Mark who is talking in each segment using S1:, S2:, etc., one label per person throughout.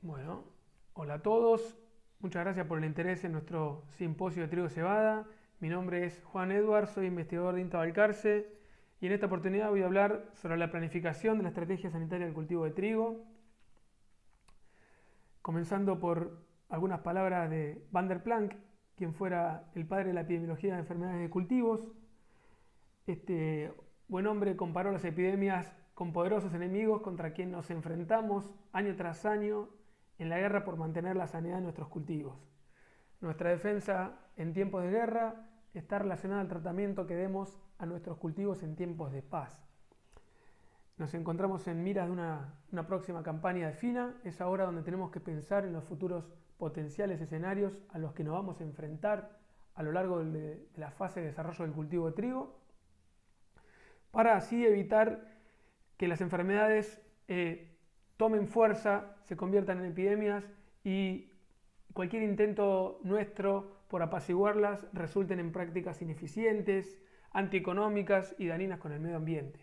S1: Bueno, hola a todos. Muchas gracias por el interés en nuestro simposio de trigo y cebada. Mi nombre es Juan Edward, soy investigador de INTA Balcarce y en esta oportunidad voy a hablar sobre la planificación de la estrategia sanitaria del cultivo de trigo, comenzando por algunas palabras de Van der Planck, quien fuera el padre de la epidemiología de enfermedades de cultivos. Este buen hombre comparó las epidemias con poderosos enemigos contra quienes nos enfrentamos año tras año en la guerra por mantener la sanidad de nuestros cultivos. Nuestra defensa en tiempos de guerra está relacionada al tratamiento que demos a nuestros cultivos en tiempos de paz. Nos encontramos en miras de una próxima campaña de FINA, es ahora donde tenemos que pensar en los futuros potenciales escenarios a los que nos vamos a enfrentar a lo largo de la fase de desarrollo del cultivo de trigo, para así evitar que las enfermedades tomen fuerza, se conviertan en epidemias y cualquier intento nuestro por apaciguarlas resulten en prácticas ineficientes, antieconómicas y dañinas con el medio ambiente.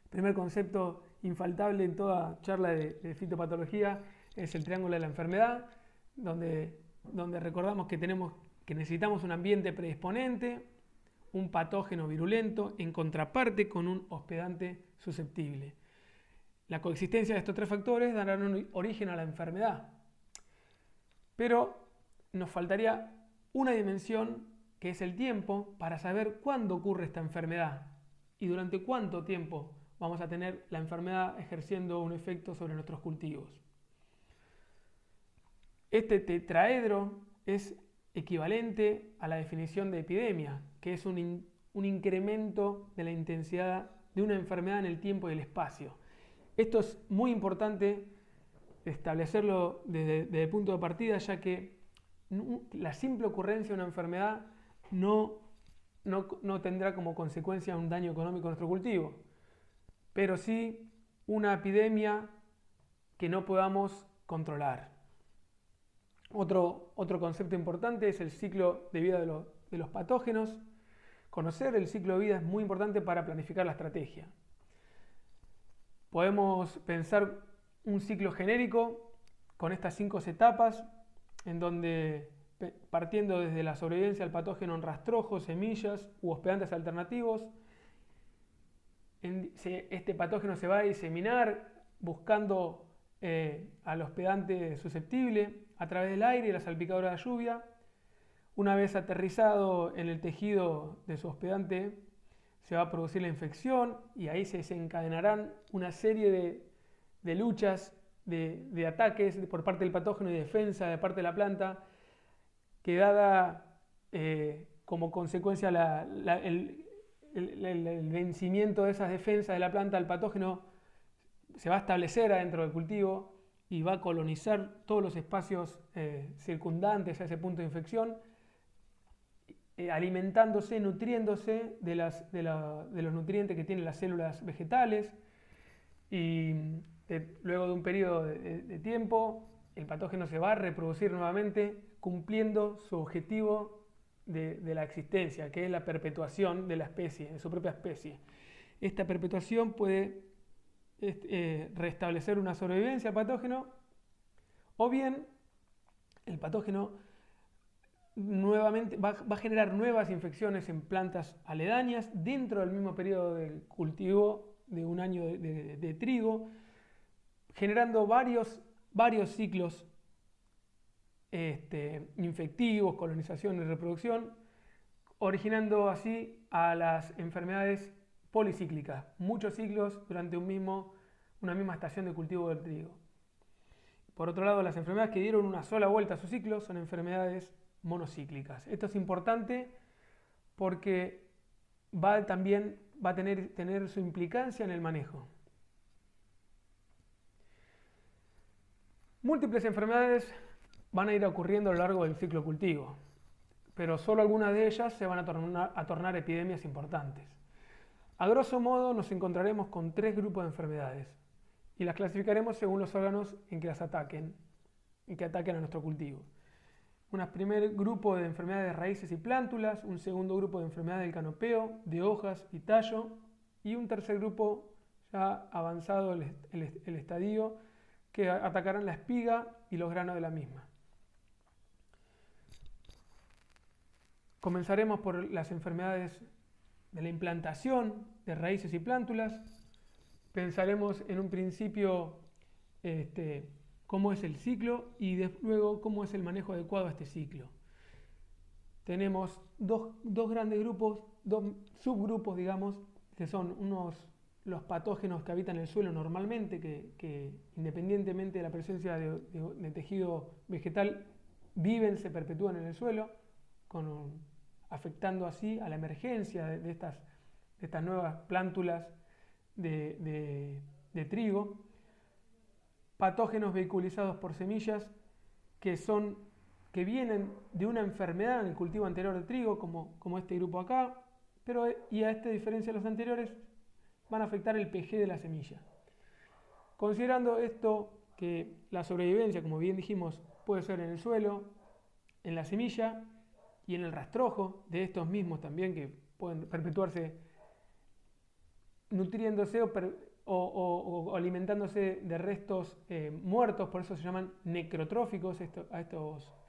S1: El primer concepto infaltable en toda charla de fitopatología es el triángulo de la enfermedad, donde recordamos que necesitamos un ambiente predisponente, un patógeno virulento en contraparte con un hospedante susceptible. La coexistencia de estos tres factores darán origen a la enfermedad. Pero nos faltaría una dimensión que es el tiempo para saber cuándo ocurre esta enfermedad y durante cuánto tiempo vamos a tener la enfermedad ejerciendo un efecto sobre nuestros cultivos. Este tetraedro es equivalente a la definición de epidemia, que es un incremento de la intensidad de una enfermedad en el tiempo y el espacio. Esto es muy importante establecerlo desde el punto de partida, ya que la simple ocurrencia de una enfermedad no tendrá como consecuencia un daño económico a nuestro cultivo, pero sí una epidemia que no podamos controlar. Otro concepto importante es el ciclo de vida de los patógenos. Conocer el ciclo de vida es muy importante para planificar la estrategia. Podemos pensar un ciclo genérico con estas 5 etapas, en donde partiendo desde la sobrevivencia al patógeno en rastrojos, semillas u hospedantes alternativos, este patógeno se va a diseminar buscando al hospedante susceptible a través del aire y la salpicadura de lluvia. Una vez aterrizado en el tejido de su hospedante, se va a producir la infección y ahí se desencadenarán una serie de luchas, de ataques por parte del patógeno y defensa de parte de la planta, que dada como consecuencia el vencimiento de esas defensas de la planta, el patógeno se va a establecer adentro del cultivo y va a colonizar todos los espacios circundantes a ese punto de infección, alimentándose, nutriéndose de los nutrientes que tienen las células vegetales y luego de un periodo de tiempo el patógeno se va a reproducir nuevamente cumpliendo su objetivo de la existencia, que es la perpetuación de la especie, de su propia especie. Esta perpetuación puede restablecer una sobrevivencia al patógeno o bien el patógeno nuevamente va a generar nuevas infecciones en plantas aledañas dentro del mismo periodo del cultivo de un año de trigo, generando varios ciclos infectivos, colonización y reproducción, originando así a las enfermedades policíclicas, muchos ciclos durante una misma estación de cultivo del trigo. Por otro lado, las enfermedades que dieron una sola vuelta a su ciclo son enfermedades monocíclicas. Esto es importante porque también va a tener su implicancia en el manejo. Múltiples enfermedades van a ir ocurriendo a lo largo del ciclo cultivo, pero solo algunas de ellas se van a tornar epidemias importantes. A grosso modo nos encontraremos con 3 grupos de enfermedades y las clasificaremos según los órganos en que las ataquen y que ataquen a nuestro cultivo. Un primer grupo de enfermedades de raíces y plántulas, un segundo grupo de enfermedades del canopeo, de hojas y tallo, y un tercer grupo ya avanzado el estadio que atacarán la espiga y los granos de la misma. Comenzaremos por las enfermedades de la implantación de raíces y plántulas. Pensaremos en un principio cómo es el ciclo y luego cómo es el manejo adecuado a este ciclo. Tenemos dos grandes grupos, dos subgrupos, digamos, que son los patógenos que habitan el suelo normalmente, que independientemente de la presencia de tejido vegetal, se perpetúan en el suelo, afectando así a la emergencia de estas nuevas plántulas de trigo. Patógenos vehiculizados por semillas que vienen de una enfermedad en el cultivo anterior de trigo, como este grupo acá, y a esta diferencia de los anteriores, van a afectar el pH de la semilla. Considerando esto, que la sobrevivencia, como bien dijimos, puede ser en el suelo, en la semilla y en el rastrojo de estos mismos también, que pueden perpetuarse nutriéndose o alimentándose de restos muertos, por eso se llaman necrotróficos a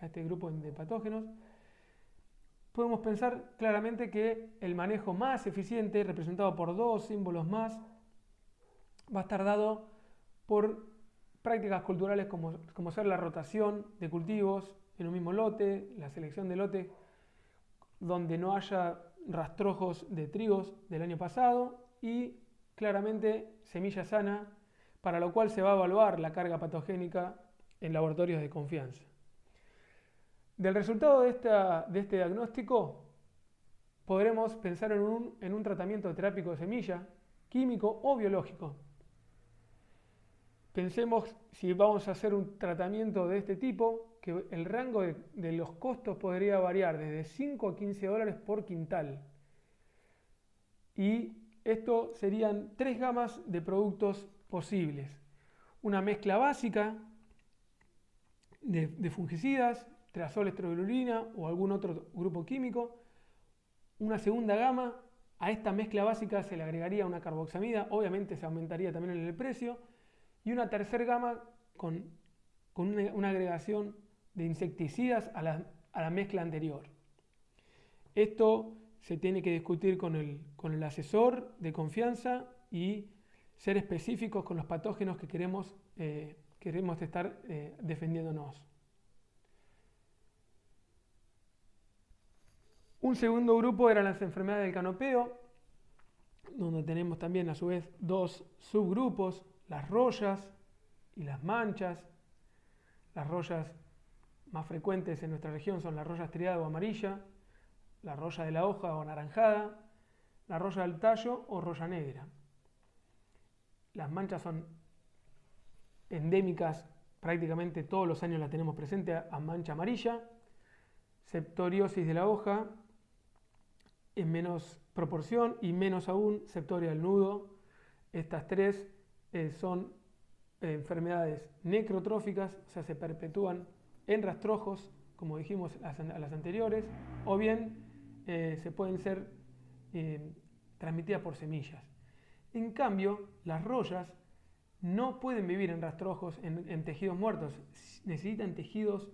S1: este grupo de patógenos. Podemos pensar claramente que el manejo más eficiente, representado por dos símbolos más, va a estar dado por prácticas culturales como ser la rotación de cultivos en un mismo lote, la selección de lote donde no haya rastrojos de trigos del año pasado y claramente semilla sana, para lo cual se va a evaluar la carga patogénica en laboratorios de confianza. Del resultado de este diagnóstico podremos pensar en un tratamiento terápico de semilla, químico o biológico. Pensemos si vamos a hacer un tratamiento de este tipo, que el rango de los costos podría variar desde 5 a 15 dólares por quintal. Y esto serían 3 gamas de productos posibles. Una mezcla básica de fungicidas, triazol, estrobilurina o algún otro grupo químico. Una segunda gama, a esta mezcla básica se le agregaría una carboxamida, obviamente se aumentaría también el precio. Y una tercera gama con una agregación de insecticidas a la mezcla anterior. Esto se tiene que discutir con el asesor de confianza y ser específicos con los patógenos que queremos estar defendiéndonos. Un segundo grupo eran las enfermedades del canopeo, donde tenemos también a su vez dos subgrupos, las rollas y las manchas. Las rollas más frecuentes en nuestra región son la roya estriada o amarilla, la roya de la hoja o anaranjada, la roya del tallo o roya negra. Las manchas son endémicas, prácticamente todos los años la tenemos presente a mancha amarilla. Septoriosis de la hoja en menos proporción y menos aún septoria del nudo. Estas tres son enfermedades necrotróficas, o sea, se perpetúan en rastrojos, como dijimos a las anteriores, o bien se pueden ser transmitidas por semillas. En cambio, las rollas no pueden vivir en rastrojos, en tejidos muertos, necesitan tejidos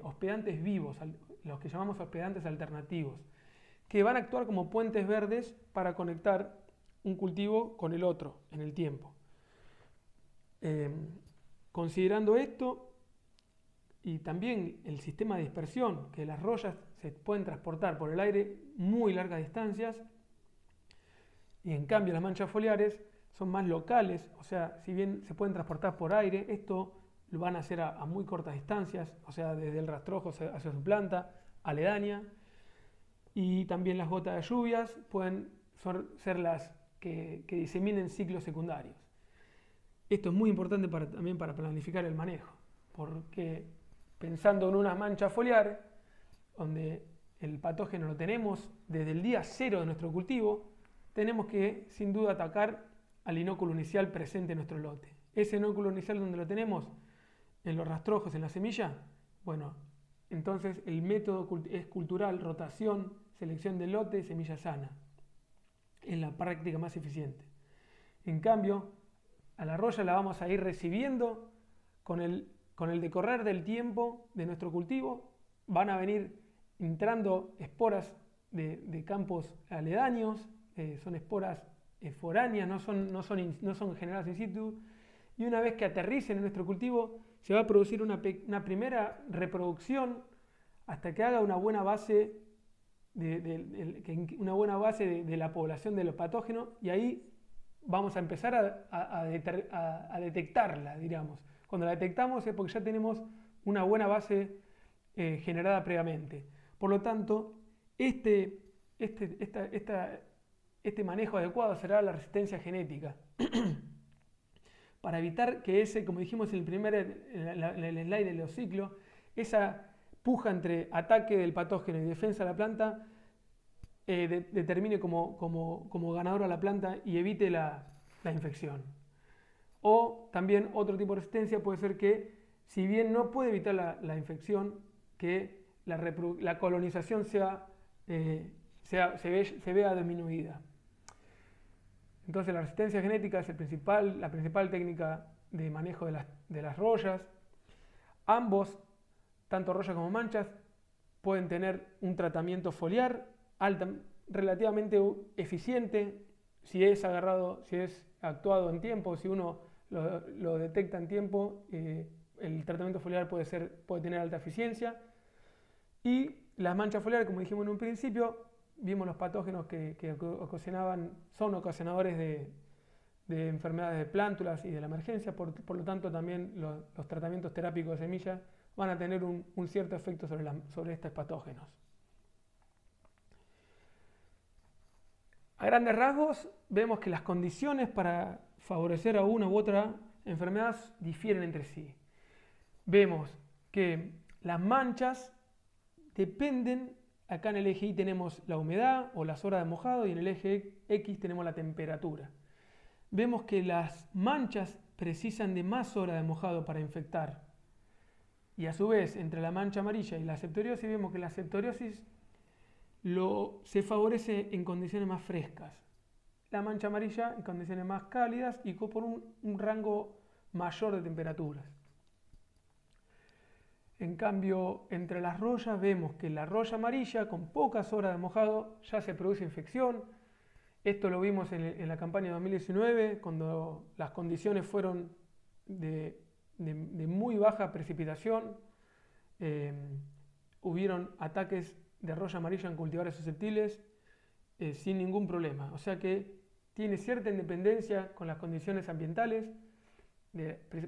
S1: hospedantes vivos, los que llamamos hospedantes alternativos, que van a actuar como puentes verdes para conectar un cultivo con el otro en el tiempo. Considerando esto y también el sistema de dispersión, que las rollas se pueden transportar por el aire muy largas distancias, y en cambio las manchas foliares son más locales, o sea, si bien se pueden transportar por aire, esto lo van a hacer a muy cortas distancias, o sea, desde el rastrojo hacia su planta aledaña, y también las gotas de lluvias pueden ser las que diseminen ciclos secundarios. Esto es muy importante también para planificar el manejo, porque pensando en una mancha foliar, donde el patógeno lo tenemos desde el día cero de nuestro cultivo, tenemos que sin duda atacar al inóculo inicial presente en nuestro lote. Ese inóculo inicial donde lo tenemos, en los rastrojos, en la semilla, bueno, entonces el método es cultural, rotación, selección de lote, semilla sana. Es la práctica más eficiente. En cambio, a la roya la vamos a ir recibiendo con el decorrer del tiempo de nuestro cultivo, van a venir entrando esporas de campos aledaños, son esporas foráneas, no son generadas in situ, y una vez que aterricen en nuestro cultivo, se va a producir una primera reproducción hasta que haga una buena base de la población de los patógenos, y ahí vamos a empezar a detectarla, digamos. Cuando la detectamos es porque ya tenemos una buena base generada previamente. Por lo tanto, este manejo adecuado será la resistencia genética. Para evitar que ese, como dijimos en el slide de los ciclos, esa puja entre ataque del patógeno y defensa de la planta determine como ganador a la planta y evite la infección. O también otro tipo de resistencia puede ser que, si bien no puede evitar la infección, que la colonización se vea disminuida. Entonces la resistencia genética es la principal técnica de manejo de las rollas. Ambos, tanto rollas como manchas, pueden tener un tratamiento foliar relativamente eficiente si es actuado en tiempo, si uno lo detecta en tiempo. El tratamiento foliar puede tener alta eficiencia. Y las manchas foliares, como dijimos en un principio, vimos los patógenos que son ocasionadores de enfermedades de plántulas y de la emergencia, por lo tanto también los tratamientos terápicos de semillas van a tener un cierto efecto sobre estos patógenos. A grandes rasgos vemos que las condiciones para favorecer a una u otra enfermedad difieren entre sí. Vemos que las manchas dependen. Acá en el eje Y tenemos la humedad o las horas de mojado, y en el eje X tenemos la temperatura. Vemos que las manchas precisan de más horas de mojado para infectar. Y a su vez, entre la mancha amarilla y la septoriosis, vemos que la septoriosis se favorece en condiciones más frescas. La mancha amarilla en condiciones más cálidas y por un rango mayor de temperaturas. En cambio, entre las rollas vemos que la roya amarilla, con pocas horas de mojado, ya se produce infección. Esto lo vimos en la campaña 2019, cuando las condiciones fueron de muy baja precipitación. Hubieron ataques de roya amarilla en cultivares susceptibles sin ningún problema. O sea que tiene cierta independencia con las condiciones ambientales,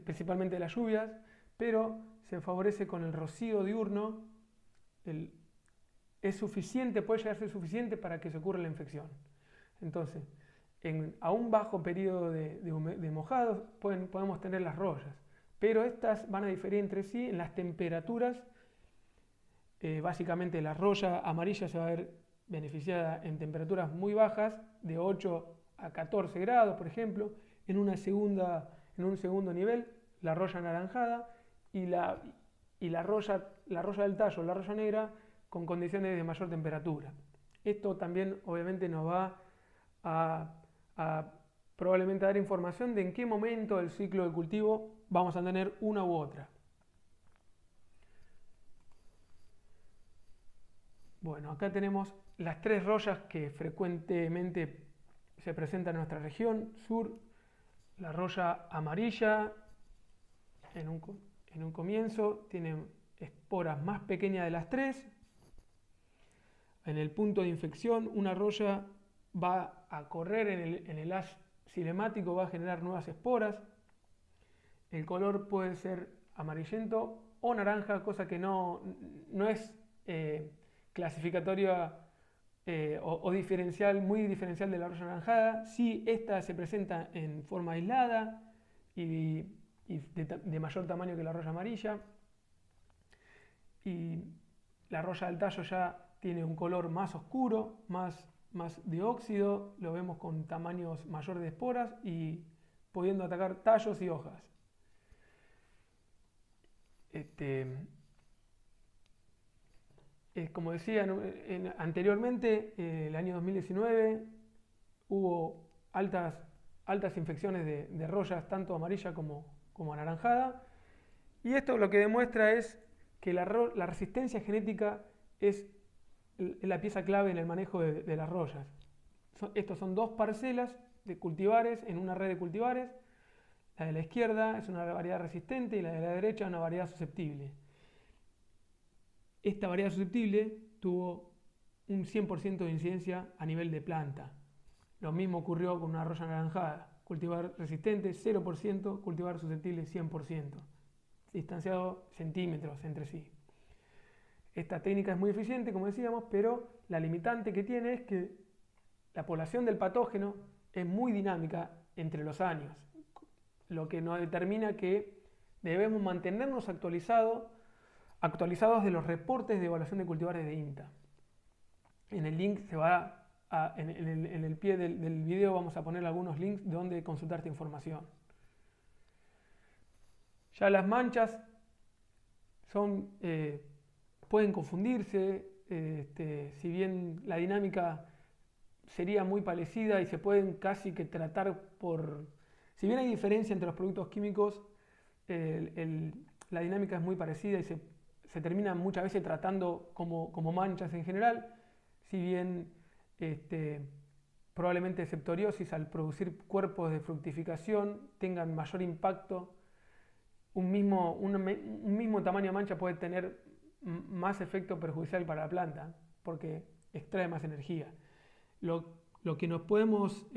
S1: principalmente de las lluvias, pero se favorece con el rocío diurno. Es suficiente, puede llegar a ser suficiente para que se ocurra la infección. Entonces, a un bajo periodo de mojados podemos tener las rollas, pero estas van a diferir entre sí en las temperaturas. Básicamente la roya amarilla se va a ver beneficiada en temperaturas muy bajas, de 8 a 14 grados, por ejemplo. En un segundo nivel, la roya anaranjada y la roya del tallo, la roya negra, con condiciones de mayor temperatura. Esto también obviamente nos va a probablemente dar información de en qué momento del ciclo de cultivo vamos a tener una u otra. Bueno, acá tenemos las tres rollas que frecuentemente se presentan en nuestra región sur. La roya amarilla, en un comienzo, tiene esporas más pequeñas de las tres. En el punto de infección, una roya va a correr en el haz cilemático, va a generar nuevas esporas. El color puede ser amarillento o naranja, cosa que no es clasificatoria o diferencial, muy diferencial de la roya anaranjada. Sí, esta se presenta en forma aislada y de mayor tamaño que la roya amarilla. Y la roya del tallo ya tiene un color más oscuro, más de óxido, lo vemos con tamaños mayores de esporas y pudiendo atacar tallos y hojas. Como decía anteriormente, el año 2019 hubo altas infecciones de rollas, tanto amarilla como anaranjada, Y esto lo que demuestra es que la resistencia genética es la pieza clave en el manejo de las rollas. Estos son dos parcelas de cultivares en una red de cultivares. La de la izquierda es una variedad resistente y la de la derecha una variedad susceptible. Esta variedad susceptible tuvo un 100% de incidencia a nivel de planta. Lo mismo ocurrió con una roya anaranjada. Cultivar resistente 0%, cultivar susceptible 100%. Distanciado centímetros entre sí. Esta técnica es muy eficiente, como decíamos, pero la limitante que tiene es que la población del patógeno es muy dinámica entre los años, lo que nos determina que debemos mantenernos actualizados de los reportes de evaluación de cultivares de INTA. En el link en el pie del video vamos a poner algunos links donde consultar esta información. Ya las manchas pueden confundirse, si bien la dinámica sería muy parecida y se pueden casi que tratar si bien hay diferencia entre los productos químicos, la dinámica es muy parecida y se termina muchas veces tratando como manchas en general, si bien probablemente septoriosis al producir cuerpos de fructificación tengan mayor impacto. Un mismo tamaño de mancha puede tener más efecto perjudicial para la planta porque extrae más energía. Lo que nos podemos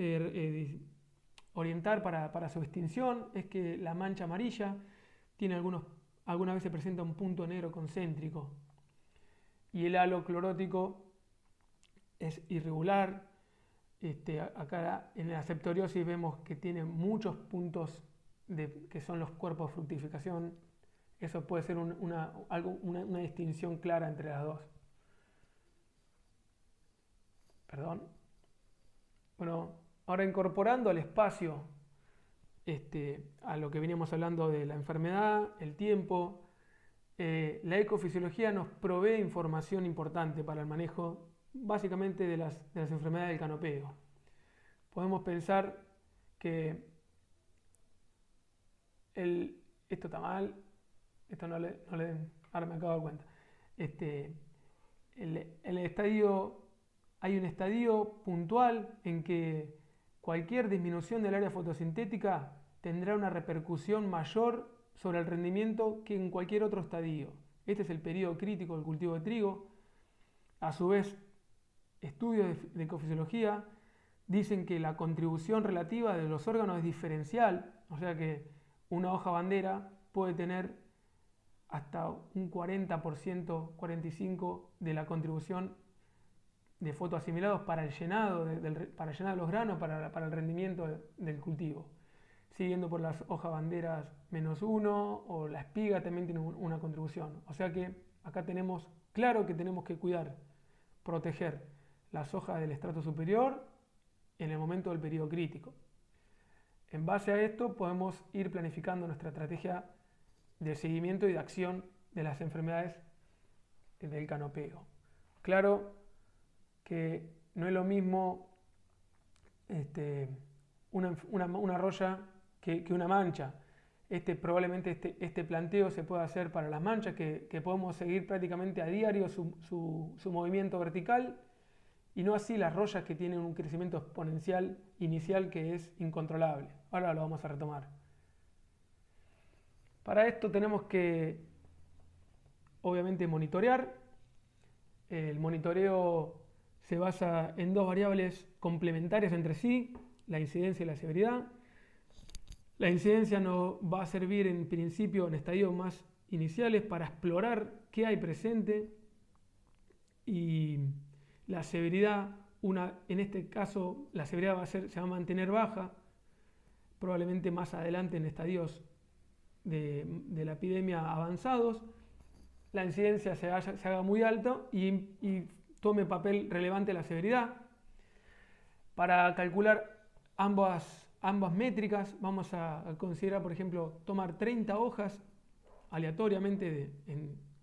S1: orientar para su extinción es que la mancha amarilla algunas veces presenta un punto negro concéntrico y el halo clorótico es irregular. Acá en la septoriosis vemos que tiene muchos puntos que son los cuerpos de fructificación. Eso puede ser una distinción clara entre las dos. Perdón. Bueno, ahora incorporando al espacio a lo que veníamos hablando de la enfermedad, el tiempo, la ecofisiología nos provee información importante para el manejo básicamente de las enfermedades del canopeo. Podemos pensar que esto está mal, esto ahora me acabo de dar cuenta. Hay un estadio puntual en que cualquier disminución del área fotosintética tendrá una repercusión mayor sobre el rendimiento que en cualquier otro estadio. Este es el periodo crítico del cultivo de trigo. A su vez, estudios de ecofisiología dicen que la contribución relativa de los órganos es diferencial, o sea que una hoja bandera puede tener hasta un 40%, 45% de la contribución de fotoasimilados para el llenado de los granos, para el rendimiento del cultivo. Siguiendo por las hojas banderas -1 o la espiga también tiene una contribución. O sea que acá tenemos claro que tenemos que cuidar, proteger las hojas del estrato superior en el momento del periodo crítico. En base a esto podemos ir planificando nuestra estrategia de seguimiento y de acción de las enfermedades del canopeo. Claro que no es lo mismo una roya que una mancha. Probablemente este planteo se puede hacer para las manchas, que podemos seguir prácticamente a diario su movimiento vertical, y no así las rollas que tienen un crecimiento exponencial inicial que es incontrolable. Ahora lo vamos a retomar. Para esto tenemos que, obviamente, monitorear. El monitoreo se basa en dos variables complementarias entre sí, la incidencia y la severidad. La incidencia nos va a servir en principio en estadios más iniciales para explorar qué hay presente, y la severidad, en este caso la severidad se va a mantener baja, probablemente más adelante en estadios de la epidemia avanzados la incidencia se haga muy alto y tome papel relevante la severidad. Para calcular ambas métricas vamos a considerar, por ejemplo, tomar 30 hojas aleatoriamente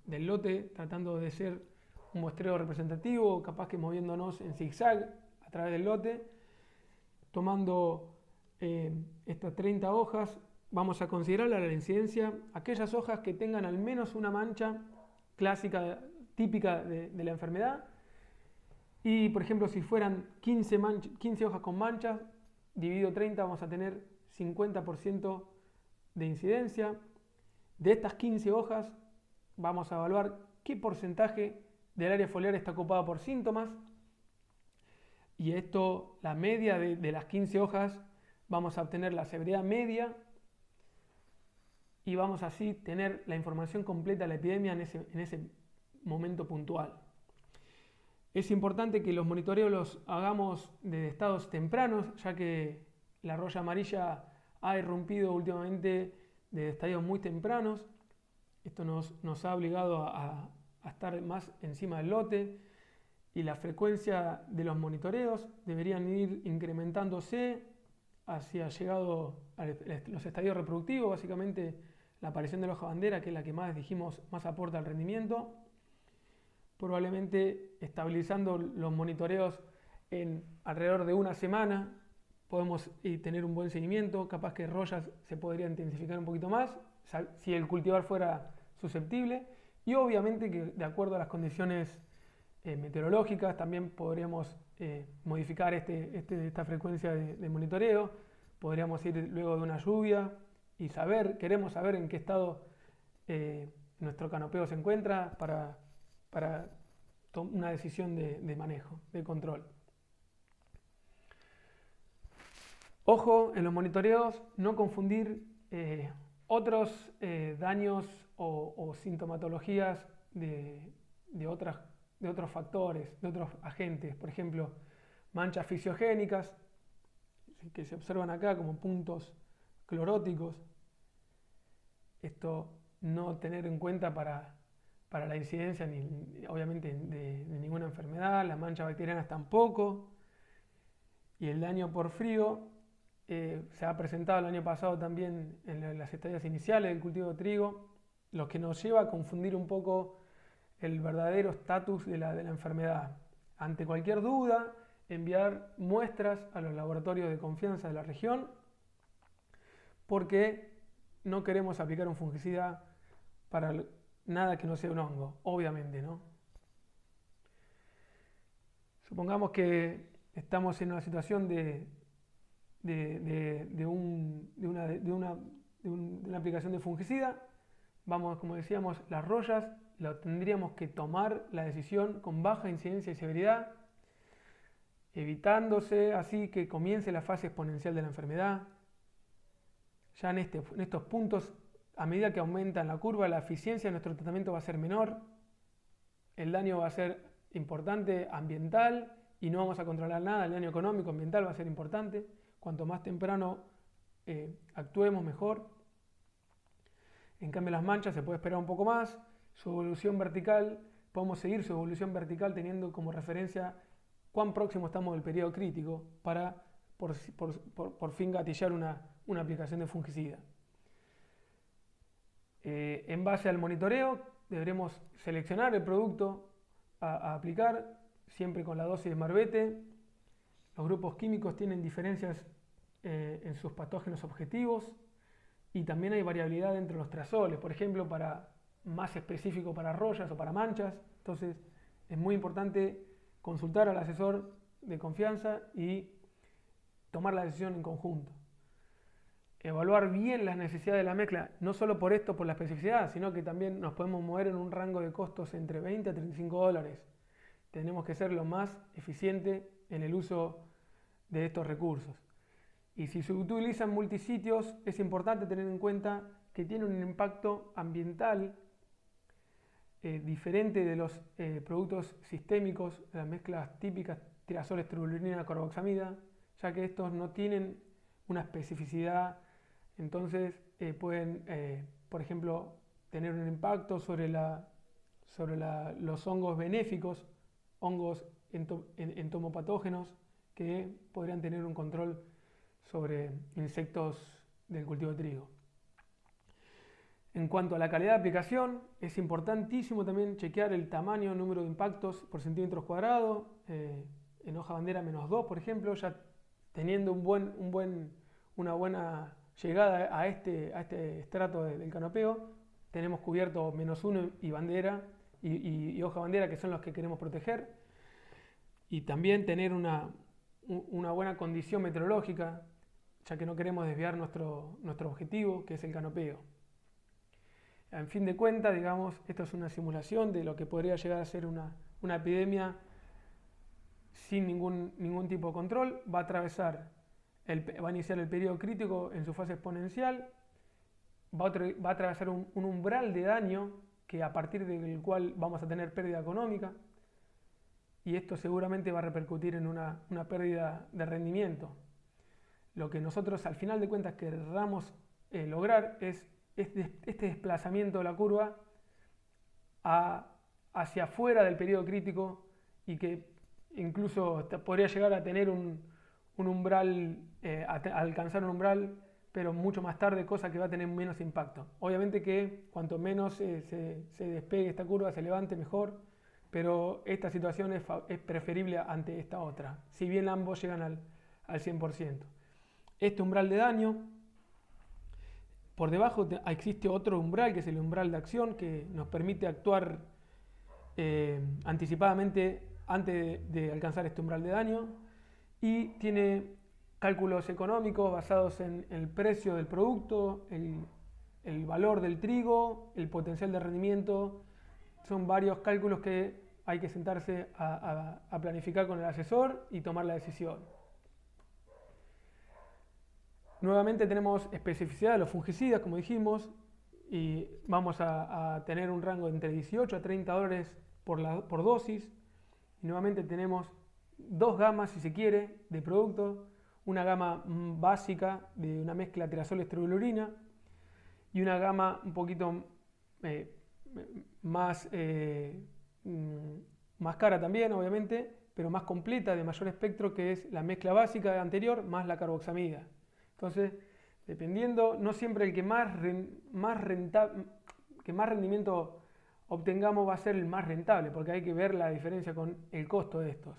S1: del lote, tratando de ser un muestreo representativo, capaz que moviéndonos en zigzag a través del lote, tomando estas 30 hojas, vamos a considerar la incidencia aquellas hojas que tengan al menos una mancha clásica, típica de la enfermedad. Y por ejemplo, si fueran 15 hojas con manchas, dividido 30, vamos a tener 50% de incidencia. De estas 15 hojas, vamos a evaluar qué porcentaje del área foliar está ocupada por síntomas. Y esto, la media de las 15 hojas, vamos a obtener la severidad media y vamos así tener la información completa de la epidemia en ese momento puntual. Es importante que los monitoreos los hagamos desde estados tempranos, ya que la roya amarilla ha irrumpido últimamente desde estadios muy tempranos. Esto nos ha obligado a estar más encima del lote y la frecuencia de los monitoreos deberían ir incrementándose hacia llegado a los estadios reproductivos, básicamente la aparición de la hoja bandera, que es la que más dijimos más aporta al rendimiento. Probablemente estabilizando los monitoreos en alrededor de una semana podemos tener un buen seguimiento, capaz que rollas se podría intensificar un poquito más si el cultivar fuera susceptible, y obviamente que de acuerdo a las condiciones meteorológicas también podríamos modificar esta frecuencia de monitoreo. Podríamos ir luego de una lluvia y queremos saber en qué estado nuestro canopeo se encuentra para una decisión de manejo, de control. Ojo en los monitoreos, no confundir otros daños o sintomatologías de otros factores, de otros agentes. Por ejemplo, manchas fisiogénicas que se observan acá como puntos cloróticos. Esto no tener en cuenta para la incidencia obviamente de ninguna enfermedad, las manchas bacterianas tampoco, y el daño por frío se ha presentado el año pasado también en las estadios iniciales del cultivo de trigo, lo que nos lleva a confundir un poco el verdadero estatus de la enfermedad. Ante cualquier duda, enviar muestras a los laboratorios de confianza de la región, porque no queremos aplicar un fungicida para nada que no sea un hongo, obviamente, ¿no? Supongamos que estamos en una situación de una aplicación de fungicida. Vamos, como decíamos, las rollas, tendríamos que tomar la decisión con baja incidencia y severidad, evitándose así que comience la fase exponencial de la enfermedad. Ya en estos puntos, a medida que aumenta la curva, la eficiencia de nuestro tratamiento va a ser menor, el daño va a ser importante ambiental y no vamos a controlar nada, el daño económico ambiental va a ser importante. Cuanto más temprano actuemos, mejor. En cambio, las manchas se puede esperar un poco más. Su evolución vertical, podemos seguir su evolución vertical teniendo como referencia cuán próximo estamos del periodo crítico para por fin gatillar una aplicación de fungicida. En base al monitoreo, deberemos seleccionar el producto a aplicar, siempre con la dosis de marbete. Los grupos químicos tienen diferencias en sus patógenos objetivos y también hay variabilidad entre los triazoles, por ejemplo, más específico para rollas o para manchas. Entonces, es muy importante consultar al asesor de confianza y tomar la decisión en conjunto. Evaluar bien las necesidades de la mezcla, no solo por esto, por la especificidad, sino que también nos podemos mover en un rango de costos entre 20 a 35 dólares. Tenemos que ser lo más eficiente en el uso de estos recursos. Y si se utilizan multisitios, es importante tener en cuenta que tiene un impacto ambiental diferente de los productos sistémicos, las mezclas típicas triazol, estrubilinina, carboxamida, ya que estos no tienen una especificidad. Entonces pueden, por ejemplo, tener un impacto sobre los hongos benéficos, hongos entomopatógenos, que podrían tener un control sobre insectos del cultivo de trigo. En cuanto a la calidad de aplicación, es importantísimo también chequear el tamaño, número de impactos por centímetros cuadrados. En hoja bandera -2, por ejemplo, ya teniendo una buena llegada a este estrato del canopeo, tenemos cubierto -1 y bandera y hoja bandera, que son los que queremos proteger, y también tener una buena condición meteorológica, ya que no queremos desviar nuestro objetivo, que es el canopeo. En fin de cuentas, digamos, esto es una simulación de lo que podría llegar a ser una epidemia sin ningún tipo de control. Va a iniciar el periodo crítico en su fase exponencial, va a atravesar un umbral de daño que a partir del cual vamos a tener pérdida económica, y esto seguramente va a repercutir en una pérdida de rendimiento. Lo que nosotros al final de cuentas querramos lograr es este desplazamiento de la curva hacia afuera del periodo crítico, y que incluso podría llegar a tener un umbral, a alcanzar un umbral, pero mucho más tarde, cosa que va a tener menos impacto. Obviamente que cuanto menos se despegue esta curva, se levante, mejor, pero esta situación es preferible ante esta otra, si bien ambos llegan al 100%. Este umbral de daño, por debajo existe otro umbral, que es el umbral de acción, que nos permite actuar anticipadamente antes de alcanzar este umbral de daño, y tiene cálculos económicos basados en el precio del producto, el valor del trigo, el potencial de rendimiento. Son varios cálculos que hay que sentarse a planificar con el asesor y tomar la decisión. Nuevamente tenemos especificidad de los fungicidas, como dijimos, y vamos a tener un rango de entre 18 a 30 dólares por dosis. Y nuevamente tenemos dos gamas, si se quiere, de productos. Una gama básica de una mezcla triazol-estrobilurina, y una gama un poquito más cara también, obviamente, pero más completa, de mayor espectro, que es la mezcla básica anterior más la carboxamida. Entonces, dependiendo, no siempre el que más rendimiento obtengamos va a ser el más rentable, porque hay que ver la diferencia con el costo de estos.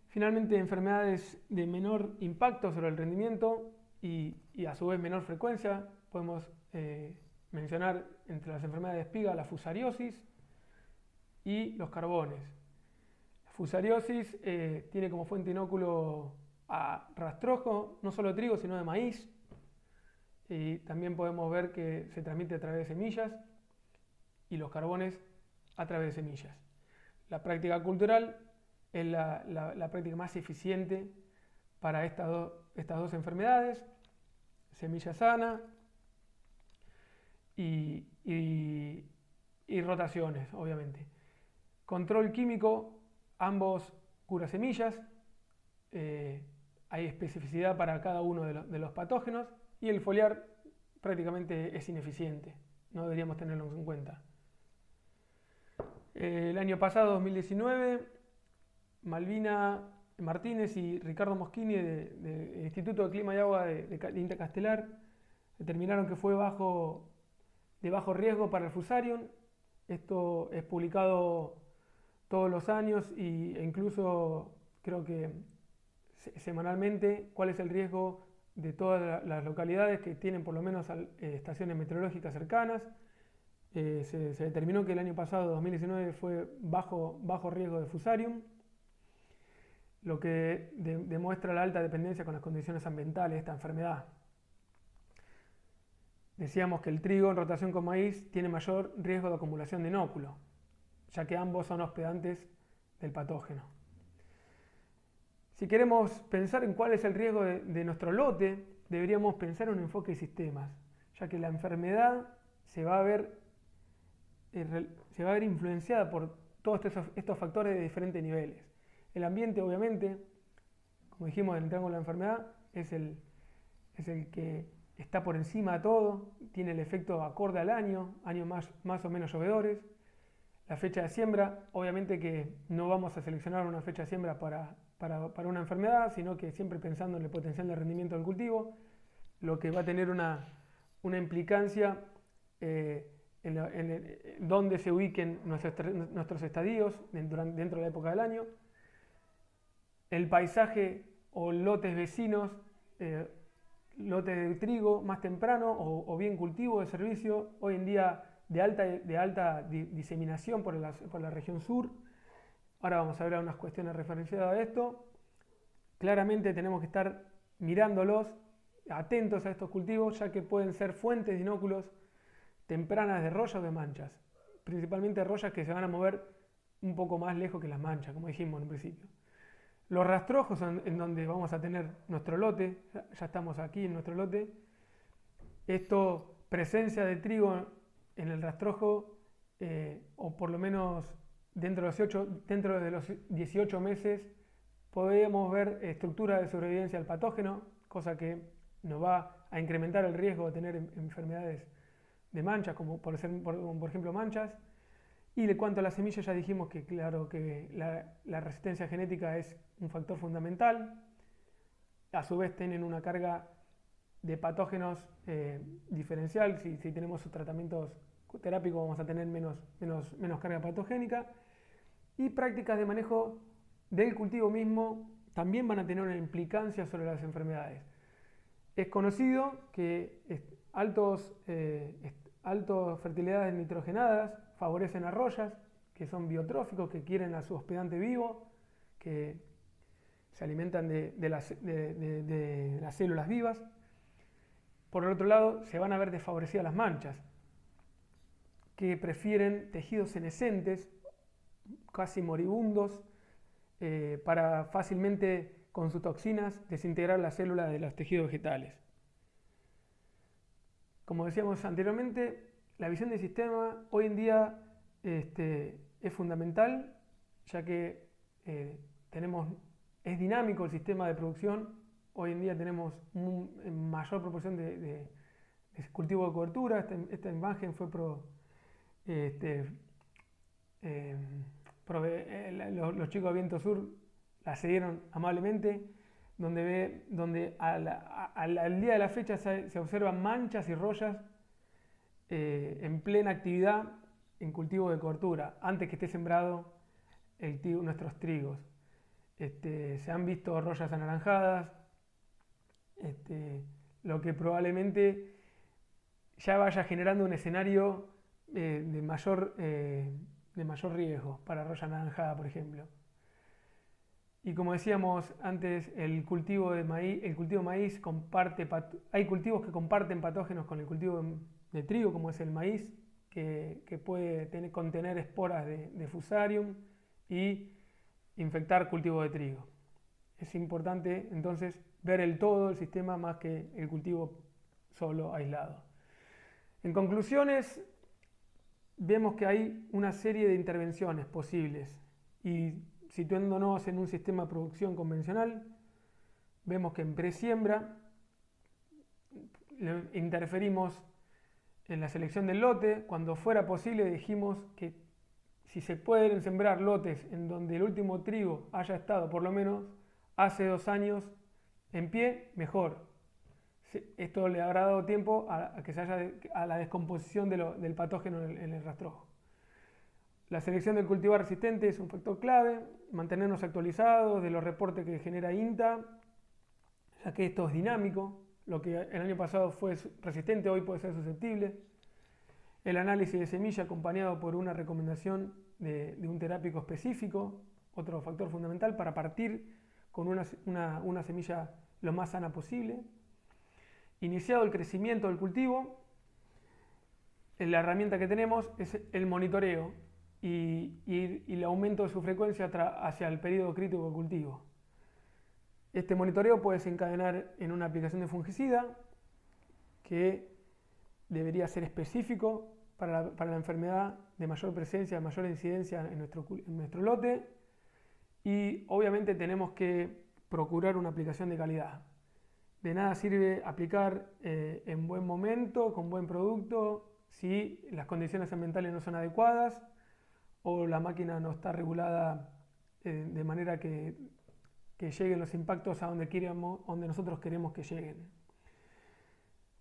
S1: Finalmente, enfermedades de menor impacto sobre el rendimiento y a su vez menor frecuencia, podemos mencionar entre las enfermedades de espiga la fusariosis y los carbones. La fusariosis tiene como fuente inóculo a rastrojo, no solo de trigo, sino de maíz, y también podemos ver que se transmite a través de semillas, y los carbones a través de semillas. La práctica cultural es la práctica más eficiente para estas dos enfermedades: semilla sana y rotaciones, obviamente. Control químico, ambos curasemillas, hay especificidad para cada uno de los patógenos, y el foliar prácticamente es ineficiente, no deberíamos tenerlo en cuenta. El año pasado, 2019, Malvina Martínez y Ricardo Moschini del Instituto de Clima y Agua de INTA Castelar determinaron que fue de bajo riesgo para el Fusarium. Esto es publicado todos los años, e incluso creo que semanalmente, cuál es el riesgo de todas las localidades que tienen por lo menos estaciones meteorológicas cercanas. Se determinó que el año pasado, 2019, fue bajo riesgo de Fusarium, lo que demuestra la alta dependencia con las condiciones ambientales de esta enfermedad. Decíamos que el trigo en rotación con maíz tiene mayor riesgo de acumulación de inóculo, ya que ambos son hospedantes del patógeno. Si queremos pensar en cuál es el riesgo de nuestro lote, deberíamos pensar en un enfoque de sistemas, ya que la enfermedad se va a ver influenciada por todos estos factores de diferentes niveles. El ambiente, obviamente, como dijimos, en el triángulo de la enfermedad, es el que está por encima de todo, tiene el efecto acorde al años más o menos llovedores. La fecha de siembra, obviamente que no vamos a seleccionar una fecha de siembra para una enfermedad, sino que siempre pensando en el potencial de rendimiento del cultivo, lo que va a tener una implicancia en dónde se ubiquen nuestros estadios dentro de la época del año. El paisaje o lotes vecinos lote de trigo más temprano o bien cultivo de servicio, hoy en día de alta diseminación por la región sur. Ahora vamos a ver unas cuestiones referenciadas a esto. Claramente tenemos que estar mirándolos, atentos a estos cultivos, ya que pueden ser fuentes de inóculos tempranas de rollas o de manchas. Principalmente rollas que se van a mover un poco más lejos que las manchas, como dijimos en un principio. Los rastrojos son en donde vamos a tener nuestro lote, ya estamos aquí en nuestro lote. Esto, presencia de trigo en el rastrojo, o por lo menos dentro de los 18 meses, podemos ver estructura de sobrevivencia al patógeno, cosa que nos va a incrementar el riesgo de tener enfermedades de manchas, como por ejemplo manchas. Y de cuanto a las semillas, ya dijimos que claro que la resistencia genética es un factor fundamental. A su vez tienen una carga de patógenos diferencial. Si tenemos tratamientos terápicos vamos a tener menos carga patogénica. Y prácticas de manejo del cultivo mismo también van a tener una implicancia sobre las enfermedades. Es conocido que altas fertilidades nitrogenadas favorecen a rollas que son biotróficos, que quieren a su hospedante vivo, que se alimentan de las células vivas. Por el otro lado, se van a ver desfavorecidas las manchas, que prefieren tejidos senescentes, casi moribundos, para fácilmente con sus toxinas desintegrar las células de los tejidos vegetales. Como decíamos anteriormente, la visión del sistema hoy en día es fundamental, ya que es dinámico el sistema de producción. Hoy en día tenemos mayor proporción de cultivo de cobertura. Esta imagen fue los chicos de Viento Sur la cedieron amablemente, donde al día de la fecha se observan manchas y rollas en plena actividad en cultivo de cobertura, antes que esté sembrado nuestros trigos. Se han visto rollas anaranjadas, lo que probablemente ya vaya generando un escenario de mayor riesgo para roya anaranjada, por ejemplo. Y como decíamos antes, el cultivo de maíz hay cultivos que comparten patógenos con el cultivo de trigo, como es el maíz, que puede contener esporas de Fusarium y infectar cultivo de trigo. Es importante entonces ver el todo del sistema más que el cultivo solo aislado. En conclusiones, vemos que hay una serie de intervenciones posibles y situándonos en un sistema de producción convencional, vemos que en presiembra interferimos en la selección del lote. Cuando fuera posible dijimos que si se pueden sembrar lotes en donde el último trigo haya estado por lo menos hace 2 años en pie, mejor. Esto le habrá dado tiempo a la descomposición del patógeno en el rastrojo. La selección del cultivar resistente es un factor clave, mantenernos actualizados de los reportes que genera INTA, ya que esto es dinámico, lo que el año pasado fue resistente hoy puede ser susceptible. El análisis de semilla acompañado por una recomendación de un terápico específico, otro factor fundamental para partir con una semilla lo más sana posible. Iniciado el crecimiento del cultivo, la herramienta que tenemos es el monitoreo y el aumento de su frecuencia hacia el periodo crítico del cultivo. Este monitoreo puede desencadenar en una aplicación de fungicida que debería ser específico para la enfermedad de mayor presencia, de mayor incidencia en nuestro lote, y obviamente tenemos que procurar una aplicación de calidad. De nada sirve aplicar en buen momento, con buen producto, si las condiciones ambientales no son adecuadas o la máquina no está regulada de manera que lleguen los impactos a donde nosotros queremos que lleguen.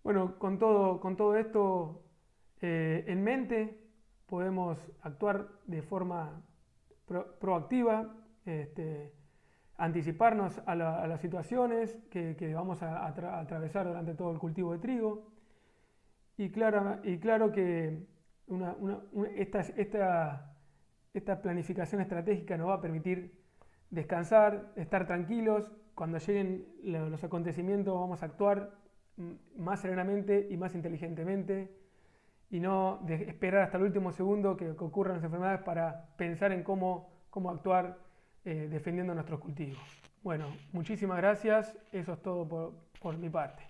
S1: Bueno, con todo esto en mente, podemos actuar de forma proactiva, anticiparnos a las situaciones que vamos a atravesar durante todo el cultivo de trigo. Y claro que esta planificación estratégica nos va a permitir descansar, estar tranquilos. Cuando lleguen los acontecimientos vamos a actuar más serenamente y más inteligentemente y no esperar hasta el último segundo que ocurran las enfermedades para pensar en cómo actuar defendiendo nuestros cultivos. Bueno, muchísimas gracias. Eso es todo por mi parte.